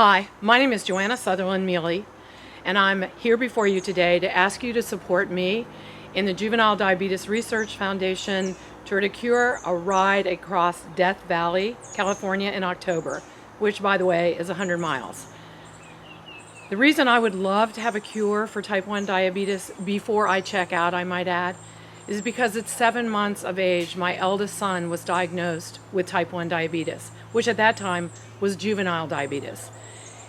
Hi, my name is Joanna Southerland-Mele, and I'm here before you today to ask you to support me in the Juvenile Diabetes Research Foundation to cure a ride across Death Valley, California in October, which, by the way, is 100 miles. The reason I would love to have a cure for type 1 diabetes before I check out, I might add, is because at 7 months of age, my eldest son was diagnosed with type 1 diabetes, which at that time was juvenile diabetes.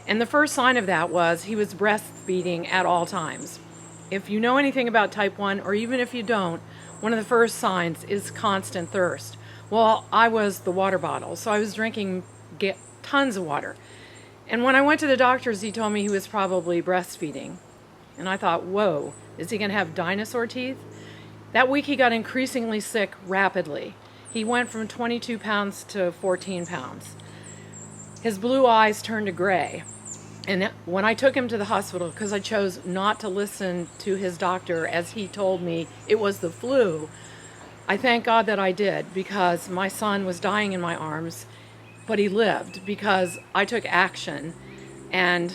And the first sign of that was he was breastfeeding at all times. If you know anything about type 1, or even if you don't, one of the first signs is constant thirst. Well, I was the water bottle, so I was drinking tons of water. And when I went to the doctors, he told me he was probably breastfeeding. And I thought, whoa, is he going to have dinosaur teeth? That week he got increasingly sick rapidly. He went from 22 pounds to 14 pounds. His blue eyes turned to gray. And when I took him to the hospital, because I chose not to listen to his doctor as he told me it was the flu, I thank God that I did, because my son was dying in my arms, but he lived because I took action. And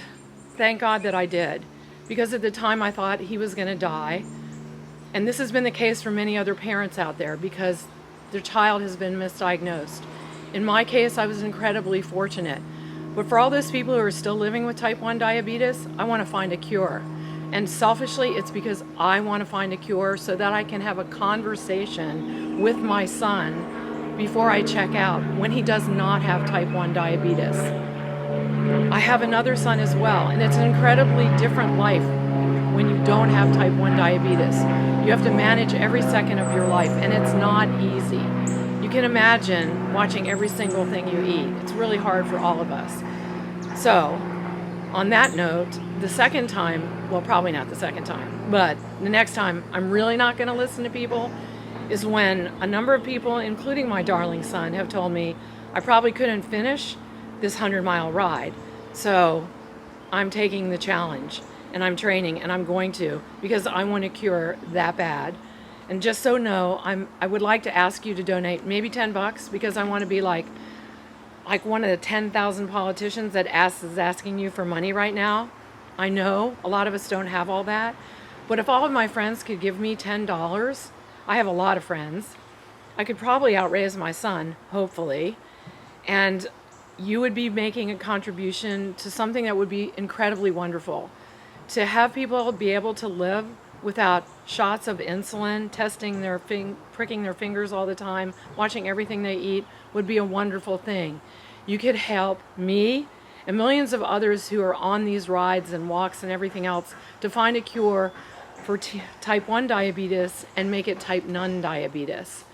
thank God that I did, because at the time I thought he was going to die. And this has been the case for many other parents out there because their child has been misdiagnosed. In my case, I was incredibly fortunate. But for all those people who are still living with type 1 diabetes, I want to find a cure. And selfishly, it's because I want to find a cure so that I can have a conversation with my son before I check out when he does not have type 1 diabetes. I have another son as well, and it's an incredibly different life when you don't have type 1 diabetes. You have to manage every second of your life, and it's not easy. You can imagine watching every single thing you eat. It's really hard for all of us. So, on that note, the second time, well, probably not the second time, but the next time I'm really not going to listen to people is when a number of people, including my darling son, have told me I probably couldn't finish this 100-mile ride. So, I'm taking the challenge, and I'm training, and I'm going to, because I want to cure that bad. And just so know, I would like to ask you to donate maybe $10, because I want to be like one of the 10,000 politicians that is asking you for money right now. I know a lot of us don't have all that, but if all of my friends could give me $10, I have a lot of friends, I could probably outraise my son, hopefully, and you would be making a contribution to something that would be incredibly wonderful. To have people be able to live without shots of insulin, pricking their fingers all the time, watching everything they eat would be a wonderful thing. You could help me and millions of others who are on these rides and walks and everything else to find a cure for type 1 diabetes and make it type none diabetes.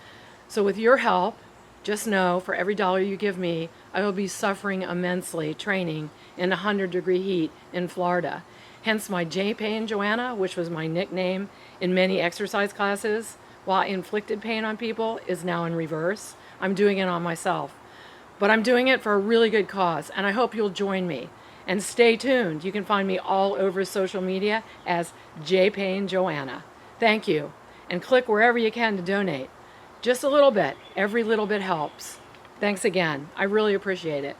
So with your help, just know for every dollar you give me, I will be suffering immensely training in 100-degree heat in Florida. Hence my Jpainjoanna, which was my nickname in many exercise classes, while I inflicted pain on people, is now in reverse. I'm doing it on myself. But I'm doing it for a really good cause, and I hope you'll join me. And stay tuned. You can find me all over social media as Jpainjoanna. Thank you. And click wherever you can to donate. Just a little bit. Every little bit helps. Thanks again. I really appreciate it.